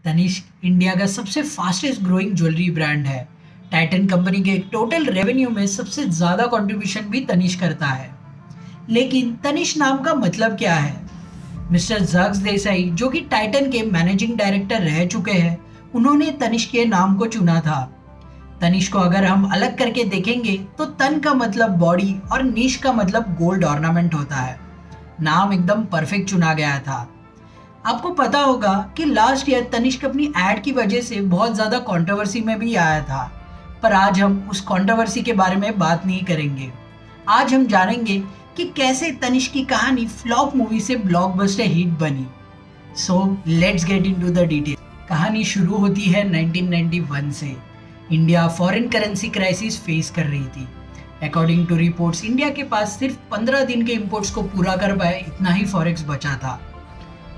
Tanishq India का सबसे fastest growing jewellery brand है। टाइटन कंपनी के टोटल रेवेन्यू में सबसे ज़्यादा कंट्रीब्यूशन भी तनिष्क करता है। लेकिन तनिष्क नाम का मतलब क्या है? मिस्टर जग्स देसाई, जो कि टाइटन के मैनेजिंग डायरेक्टर रह चुके हैं, उन्होंने तनिष्क के नाम को चुना था। तनिष्क को अगर हम अलग करके देखेंगे तो तन का मतलब बॉडी और निश का मतलब गोल्ड ऑर्नामेंट होता है। नाम एकदम परफेक्ट चुना गया था। आपको पता होगा कि लास्ट ईयर तनिष्क अपनी एड की वजह से बहुत ज़्यादा कंट्रोवर्सी में भी आया था, पर आज हम उस कंट्रोवर्सी के बारे में बात नहीं करेंगे। आज हम जानेंगे कि कैसे तनिष्क की कहानी फ्लॉप मूवी से ब्लॉकबस्टर हिट बनी। So let's get into the detail. कहानी शुरू होती है 1991 से। India foreign currency crisis face कर रही थी। अकॉर्डिंग टू रिपोर्ट्स, इंडिया के पास सिर्फ 15 दिन के इंपोर्ट्स को पूरा कर पाए इतना ही फॉरेक्स बचा था।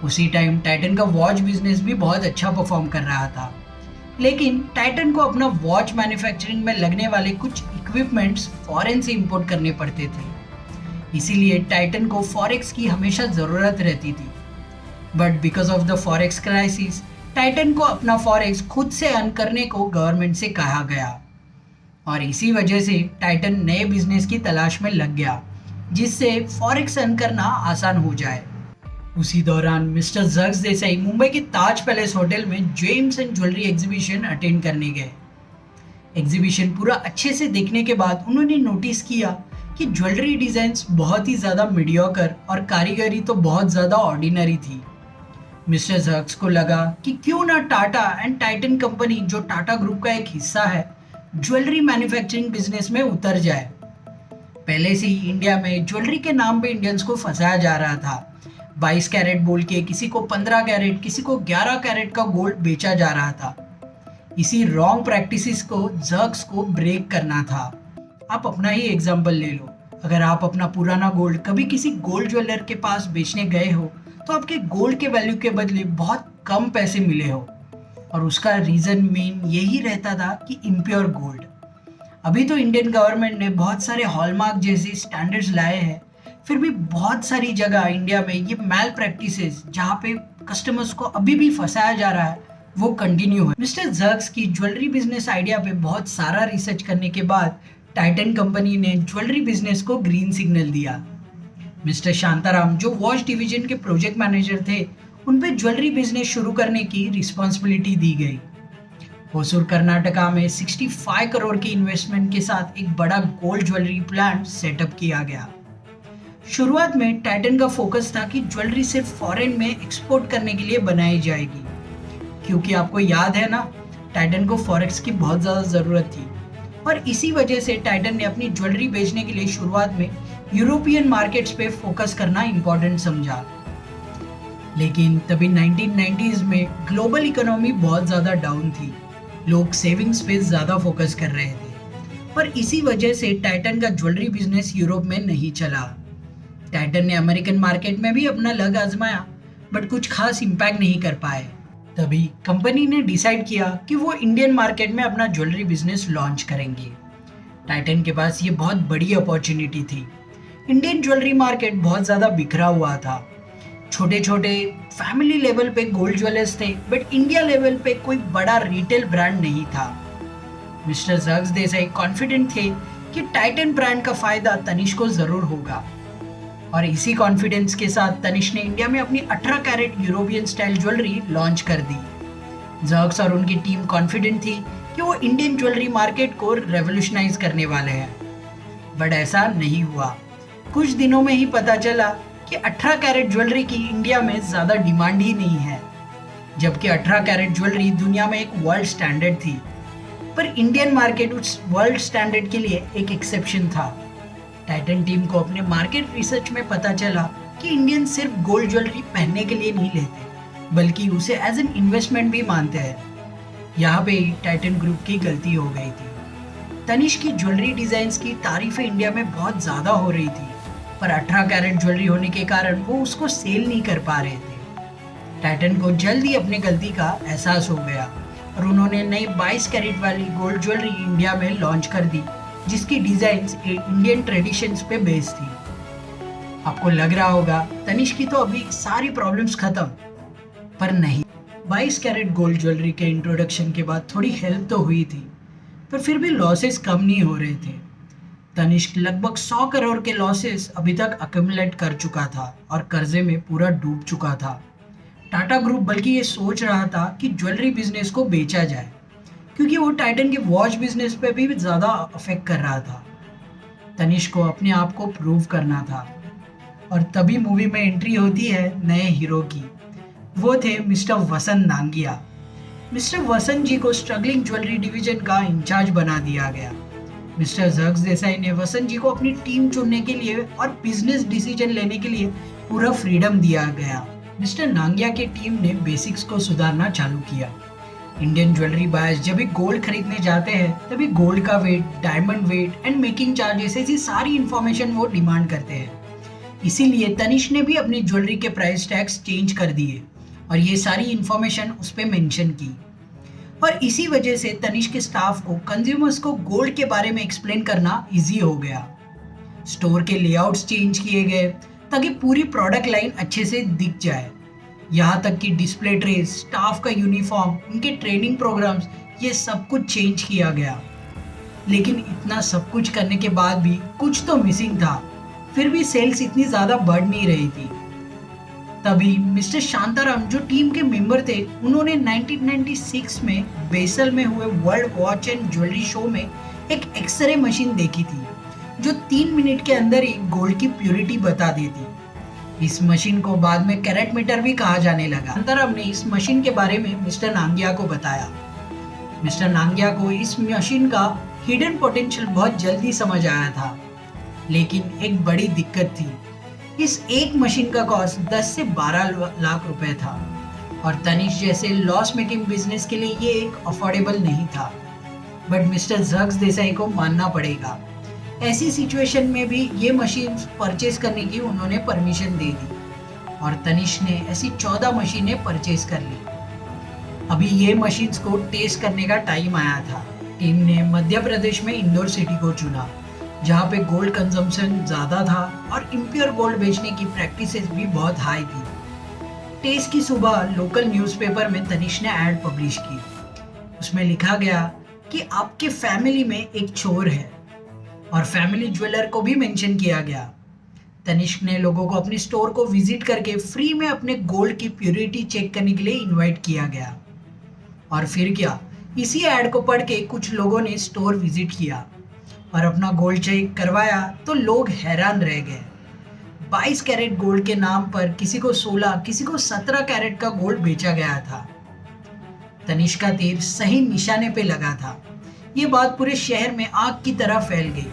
उसी टाइम टाइटन का वॉच बिजनेस भी बहुत अच्छा परफॉर्म कर रहा था, लेकिन टाइटन को अपना वॉच मैन्युफैक्चरिंग में लगने वाले कुछ इक्विपमेंट्स फॉरेन से इंपोर्ट करने पड़ते थे। इसीलिए टाइटन को फॉरेक्स की हमेशा ज़रूरत रहती थी। But because of the forex crisis, Titan को अपना फॉरेक्स खुद से अर्न करने को गवर्नमेंट से कहा गया, और इसी वजह से टाइटन नए बिजनेस की तलाश में लग गया जिससे फॉरेक्स अर्न करना आसान हो जाए। उसी दौरान मिस्टर जग्स देसाई मुंबई के ताज पैलेस होटल में James and jewellery exhibition attend करने गए। एग्जीबिशन पूरा अच्छे से देखने के बाद उन्होंने नोटिस किया कि ज्वेलरी डिजाइन्स बहुत ही ज़्यादा मीडियोकर और कारीगरी तो बहुत ज़्यादा ऑर्डिनरी थी। मिस्टर जग्स को लगा कि क्यों ना टाटा एंड टाइटन कंपनी, जो टाटा ग्रुप का एक हिस्सा है, ज्वेलरी मैन्युफैक्चरिंग बिजनेस में उतर जाए। पहले से ही इंडिया में ज्वेलरी के नाम पे इंडियंस को फंसाया जा रहा था। 22 कैरेट बोल के किसी को 15 कैरेट, किसी को 11 कैरेट का गोल्ड बेचा जा रहा था। इसी रॉन्ग प्रैक्टिसेस को जग्स को ब्रेक करना था। आप अपना ही एग्जांपल ले लो। अगर आप अपना पुराना गोल्ड कभी किसी गोल्ड ज्वेलर के पास बेचने गए हो तो आपके गोल्ड के वैल्यू के बदले बहुत कम पैसे मिले हो, और उसका रीज़न मेन यही रहता था कि इम्प्योर गोल्ड। अभी तो इंडियन गवर्नमेंट ने बहुत सारे हॉलमार्क जैसे स्टैंडर्ड्स लाए हैं, फिर भी बहुत सारी जगह इंडिया में ये मैल प्रैक्टिसेस, जहाँ पे कस्टमर्स को अभी भी फंसाया जा रहा है, वो कंटिन्यू है। मिस्टर जग्स की ज्वेलरी बिजनेस आइडिया पे बहुत सारा रिसर्च करने के बाद टाइटन कंपनी ने ज्वेलरी बिजनेस को ग्रीन सिग्नल दिया। मिस्टर शांताराम, जो वॉच डिवीजन के प्रोजेक्ट मैनेजर थे, उन पे ज्वेलरी बिजनेस शुरू करने की रिस्पॉन्सिबिलिटी दी गई। होसूर कर्नाटका में 65 करोड़ की इन्वेस्टमेंट के साथ एक बड़ा गोल्ड ज्वेलरी प्लांट सेटअप किया गया। शुरुआत में टाइटन का फोकस था कि ज्वेलरी सिर्फ फॉरेन में एक्सपोर्ट करने के लिए बनाई जाएगी, क्योंकि आपको याद है ना, टाइटन को फॉरेक्स की बहुत ज़्यादा ज़रूरत थी, और इसी वजह से टाइटन ने अपनी ज्वेलरी बेचने के लिए शुरुआत में यूरोपियन मार्केट्स पे फोकस करना इम्पोर्टेंट समझा। लेकिन तभी 1990s में ग्लोबल इकोनॉमी बहुत ज़्यादा डाउन थी। लोग सेविंग्स पे ज़्यादा फोकस कर रहे थे, पर इसी वजह से टाइटन का ज्वेलरी बिजनेस यूरोप में नहीं चला। टाइटन ने अमेरिकन मार्केट में भी अपना लग आजमाया, बट कुछ खास इम्पैक्ट नहीं कर पाए। तभी कंपनी ने डिसाइड किया कि वो इंडियन मार्केट में अपना ज्वेलरी बिजनेस लॉन्च करेंगे। टाइटन के पास ये बहुत बड़ी अपॉर्चुनिटी थी। इंडियन ज्वेलरी मार्केट बहुत ज़्यादा बिखरा हुआ था। छोटे छोटे फैमिली लेवल पे गोल्ड ज्वेलर्स थे, बट इंडिया लेवल पे कोई बड़ा रिटेल ब्रांड नहीं था। मिस्टर जग्स देसाई कॉन्फिडेंट थे कि टाइटन ब्रांड का फायदा तनिष्क को ज़रूर होगा, और इसी कॉन्फिडेंस के साथ तनिष्क ने इंडिया में अपनी 18 carat European style jewellery launch कर दी। जग्स और उनकी टीम कॉन्फिडेंट थी कि वो इंडियन ज्वेलरी मार्केट को रेवोल्यूशनाइज करने वाले हैं, बट ऐसा नहीं हुआ। कुछ दिनों में ही पता चला कि 18 कैरेट ज्वेलरी की इंडिया में ज़्यादा डिमांड ही नहीं है, जबकि 18 कैरेट ज्वेलरी दुनिया में एक वर्ल्ड स्टैंडर्ड थी। पर इंडियन मार्केट उस वर्ल्ड स्टैंडर्ड के लिए एक एक्सेप्शन था। टाइटन टीम को अपने मार्केट रिसर्च में पता चला कि इंडियन सिर्फ गोल्ड ज्वेलरी पहनने के लिए नहीं लेते, बल्कि उसे एज एन इन्वेस्टमेंट भी मानते हैं। यहाँ पे टाइटन ग्रुप की गलती हो गई थी। तनिष्क की ज्वेलरी डिजाइन्स की तारीफें इंडिया में बहुत ज़्यादा हो रही थी, पर 18 कैरेट ज्वेलरी होने के कारण वो उसको सेल नहीं कर पा रहे थे। टाइटन को जल्द ही अपनी गलती का एहसास हो गया, और उन्होंने नई 22 कैरेट वाली गोल्ड ज्वेलरी इंडिया में लॉन्च कर दी, जिसकी डिजाइन्स इंडियन ट्रेडिशंस पे बेस्ड थी। आपको लग रहा होगा तनिष्क की तो अभी सारी प्रॉब्लम्स खत्म, पर नहीं। 22 कैरेट गोल्ड ज्वेलरी के इंट्रोडक्शन के बाद थोड़ी हेल्प तो हुई थी, पर फिर भी लॉसेस कम नहीं हो रहे थे। तनिष्क लगभग 100 करोड़ के लॉसेस अभी तक अक्यूमुलेट कर चुका था और कर्जे में पूरा डूब चुका था। टाटा ग्रुप बल्कि ये सोच रहा था कि ज्वेलरी बिजनेस को बेचा जाए, क्योंकि वो टाइटन के वॉच बिजनेस पे भी ज़्यादा अफेक्ट कर रहा था। तनिष्क को अपने आप को प्रूव करना था और तभी मूवी में एंट्री होती है नए हीरो की। वो थे मिस्टर वसंत नांगिया। मिस्टर वसंत जी को स्ट्रगलिंग ज्वेलरी डिवीजन का इंचार्ज बना दिया गया। मिस्टर ज़ग्स देसाई ने वसंत जी को अपनी टीम चुनने के लिए और बिजनेस डिसीजन लेने के लिए पूरा फ्रीडम दिया गया। मिस्टर नांगिया की टीम ने बेसिक्स को सुधारना चालू किया। इंडियन ज्वेलरी बायर्स जब भी गोल्ड खरीदने जाते हैं तभी गोल्ड का weight, diamond weight and making charges ऐसी सारी इंफॉर्मेशन वो डिमांड करते हैं। इसीलिए तनिष्क ने भी अपनी ज्वेलरी के प्राइस टैग्स चेंज कर दिए और ये सारी इंफॉर्मेशन उस पर मेंशन की। और इसी वजह से तनिष्क के स्टाफ को कंज्यूमर्स को गोल्ड के बारे में एक्सप्लेन करना इजी हो गया। स्टोर के लेआउट्स चेंज किए गए ताकि पूरी प्रोडक्ट लाइन अच्छे से दिख जाए। यहाँ तक कि डिस्प्ले ट्रेस, स्टाफ का यूनिफॉर्म, उनके ट्रेनिंग प्रोग्राम्स, ये सब कुछ चेंज किया गया। लेकिन इतना सब कुछ करने के बाद भी कुछ तो मिसिंग था। फिर भी सेल्स इतनी ज़्यादा बढ़ नहीं रही थी। तभी मिस्टर शांताराम जो टीम के मेंबर थे, उन्होंने 1996 में बेसल में हुए world watch and jewellery show में एक एक्सरे मशीन देखी थी जो 3 मिनट के अंदर ही गोल्ड की प्योरिटी बता देती। इस मशीन को बाद में कैरेट मीटर भी कहा जाने लगा। शांताराम ने इस मशीन के बारे में मिस्टर नांगिया को बताया। मिस्टर नांगिया को इस मशीन का हिडन पोटेंशियल बहुत जल्दी समझ आया था, लेकिन एक बड़ी दिक्कत थी। इस एक मशीन का कॉस्ट 10 से 12 लाख रुपए था और तनिष्क जैसे लॉस मेकिंग बिजनेस के लिए ये एक अफोर्डेबल नहीं था। बट मिस्टर ज़ग्स देसाई को मानना पड़ेगा, ऐसी सिचुएशन में भी ये मशीन परचेज करने की उन्होंने परमिशन दे दी और तनिष्क ने ऐसी 14 मशीनें परचेज कर ली। अभी ये मशीन्स को टेस्ट करने का टाइम आया था। टीम ने मध्य प्रदेश में इंदौर सिटी को चुना, जहाँ पे गोल्ड कंजम्पशन ज़्यादा था और इम्प्योर गोल्ड बेचने की प्रैक्टिसेस भी बहुत हाई थी। टेस्ट की सुबह लोकल न्यूज़पेपर में तनिष्क ने ऐड पब्लिश की। उसमें लिखा गया कि आपके फैमिली में एक चोर है और फैमिली ज्वेलर को भी मेंशन किया गया। तनिष्क ने लोगों को अपने स्टोर को विजिट करके फ्री में अपने गोल्ड की प्योरिटी चेक करने के लिए इनवाइट किया गया। और फिर क्या, इसी ऐड को पढ़ के कुछ लोगों ने स्टोर विजिट किया और अपना गोल्ड चेक करवाया तो लोग हैरान रह गए। 22 कैरेट गोल्ड के नाम पर किसी को 16, किसी को 17 कैरेट का गोल्ड बेचा गया था। तनिष्क का तीर सही निशाने पे लगा था। ये बात पूरे शहर में आग की तरह फैल गई।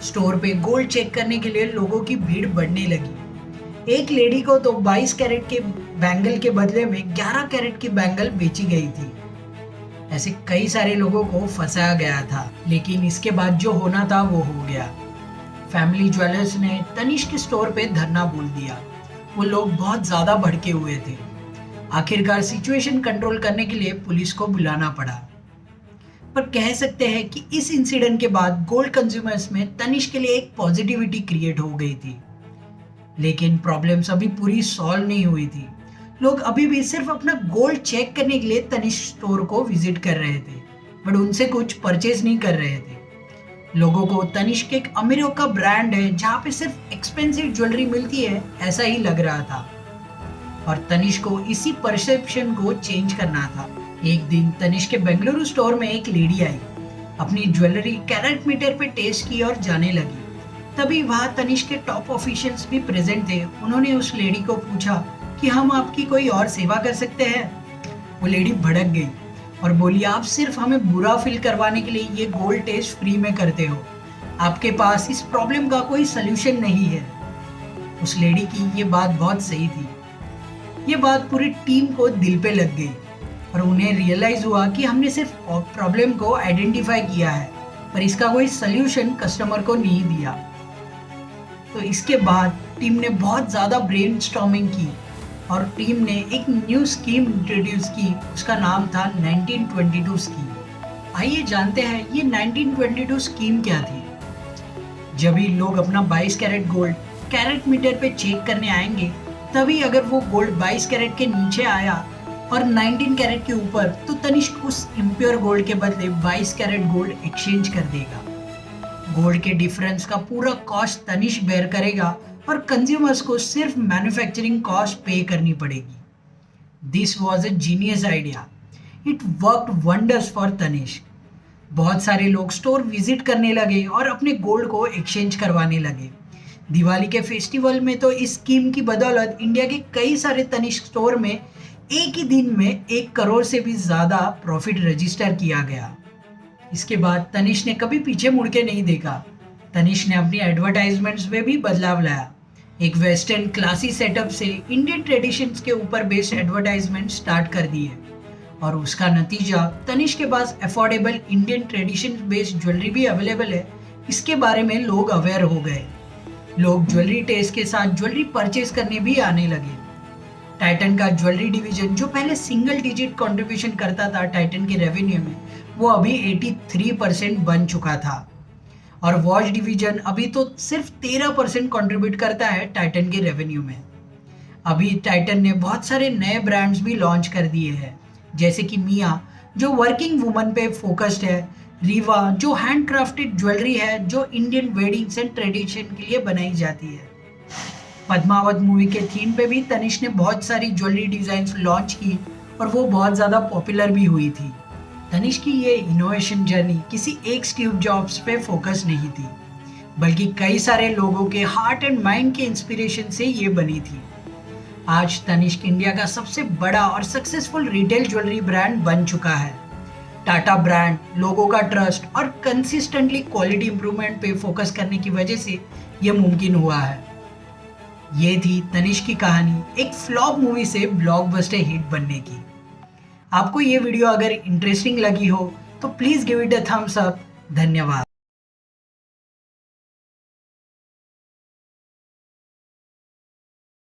स्टोर पे गोल्ड चेक करने के लिए लोगों की भीड़ बढ़ने लगी। एक लेडी को तो 22 कैरेट के बैंगल के बदले में 11 कैरेट की बैंगल बेची गई थी। ऐसे कई सारे लोगों को फंसाया गया था, लेकिन इसके बाद जो होना था वो हो गया। फैमिली ज्वेलर्स ने तनिष्क के स्टोर पे धरना बोल दिया। वो लोग बहुत ज़्यादा भड़के हुए थे। आखिरकार सिचुएशन कंट्रोल करने के लिए पुलिस को बुलाना पड़ा। पर कह सकते हैं कि इस इंसिडेंट के बाद गोल्ड कंज्यूमर्स में तनिष्क के लिए एक पॉजिटिविटी क्रिएट हो गई थी। लेकिन प्रॉब्लम्स अभी पूरी सॉल्व नहीं हुई थी। लोग अभी भी सिर्फ अपना गोल्ड चेक करने के लिए तनिष्क स्टोर को विजिट कर रहे थे, बट उनसे कुछ परचेज नहीं कर रहे थे। लोगों को तनिष्क एक अमीरों का ब्रांड है जहाँ पे सिर्फ एक्सपेंसिव ज्वेलरी मिलती है ऐसा ही लग रहा था और तनिष्क को इसी परसेप्शन को चेंज करना था। एक दिन तनिष्क के बेंगलुरु स्टोर में एक लेडी आई, अपनी ज्वेलरी कैरेट मीटर पे टेस्ट की और जाने लगी। तभी वहाँ तनिष्क के टॉप ऑफिशियल्स भी प्रेजेंट थे। उन्होंने उस लेडी को पूछा कि हम आपकी कोई और सेवा कर सकते हैं। वो लेडी भड़क गई और बोली, आप सिर्फ हमें बुरा फील करवाने के लिए ये गोल्ड टेस्ट फ्री में करते हो। आपके पास इस प्रॉब्लम का कोई सल्यूशन नहीं है। उस लेडी की ये बात बहुत सही थी। ये बात पूरी टीम को दिल पे लग गई और उन्हें रियलाइज हुआ कि हमने सिर्फ प्रॉब्लम को आइडेंटिफाई किया है, पर इसका कोई सल्यूशन कस्टमर को नहीं दिया। तो इसके बाद टीम ने बहुत ज़्यादा ब्रेनस्टॉर्मिंग की और टीम ने एक न्यू स्कीम इंट्रोड्यूस की। उसका नाम था 1922 स्कीम। आइए जानते हैं ये 1922 स्कीम क्या थी। जब भी लोग अपना 22 कैरेट गोल्ड कैरेट मीटर पे चेक करने आएंगे, तभी अगर वो गोल्ड 22 कैरेट के नीचे आया और 19 कैरेट के ऊपर, तो तनिष्क उस इम्प्योर गोल्ड के बदले 22 कैरेट गोल्ड एक्सचेंज कर देगा। गोल्ड के डिफरेंस का पूरा कॉस्ट तनिष्क बेयर करेगा और कंज्यूमर्स को सिर्फ मैन्युफैक्चरिंग कॉस्ट पे करनी पड़ेगी। This was a genius idea. It worked wonders for Tanishq. बहुत सारे लोग स्टोर विजिट करने लगे और अपने गोल्ड को एक्सचेंज करवाने लगे। दिवाली के फेस्टिवल में तो इस स्कीम की बदौलत इंडिया के कई सारे तनिष्क स्टोर में एक ही दिन में 1 करोड़ से भी ज़्यादा प्रॉफिट रजिस्टर किया गया। इसके बाद तनिष्क ने कभी पीछे मुड़ के नहीं देखा। तनिष्क ने अपनी एडवर्टाइजमेंट्स में भी बदलाव लाया। एक वेस्टर्न क्लासी सेटअप से इंडियन ट्रेडिशंस के ऊपर बेस्ड एडवर्टाइजमेंट स्टार्ट कर दी है और उसका नतीजा तनिष्क के पास affordable Indian tradition based jewellery भी अवेलेबल है। इसके बारे में लोग अवेयर हो गए। लोग ज्वेलरी टेस्ट के साथ ज्वेलरी परचेज करने भी आने लगे। टाइटन का ज्वेलरी डिवीजन जो पहले सिंगल डिजिट कंट्रीब्यूशन करता था टाइटन के रेवेन्यू में, वो अभी 83% बन चुका था और वॉच डिवीजन अभी तो सिर्फ 13% कंट्रीब्यूट करता है टाइटन के रेवेन्यू में। अभी टाइटन ने बहुत सारे नए ब्रांड्स भी लॉन्च कर दिए हैं, जैसे कि मिया जो वर्किंग वुमन पे फोकस्ड है, रीवा जो हैंडक्राफ्टेड ज्वेलरी है जो इंडियन वेडिंग्स एंड ट्रेडिशन के लिए बनाई जाती है। पद्मावत मूवी के थीम पे भी तनिष्क ने बहुत सारी ज्वेलरी डिजाइन्स लॉन्च की और वो बहुत ज़्यादा पॉपुलर भी हुई थी। तनिष्क की ये इनोवेशन जर्नी किसी एक स्टीव जॉब्स पे फोकस नहीं थी, बल्कि कई सारे लोगों के हार्ट एंड माइंड के इंस्पिरेशन से ये बनी थी। आज तनिष्क इंडिया का सबसे बड़ा और सक्सेसफुल रिटेल ज्वेलरी ब्रांड बन चुका है। टाटा ब्रांड, लोगों का ट्रस्ट और कंसिस्टेंटली क्वालिटी इंप्रूवमेंट पे फोकस करने की वजह से ये मुमकिन हुआ है। ये थी तनिष्क की कहानी, एक फ्लॉप मूवी से ब्लॉकबस्टर हिट बनने की। आपको ये वीडियो अगर इंटरेस्टिंग लगी हो तो please give it a thumbs up. धन्यवाद।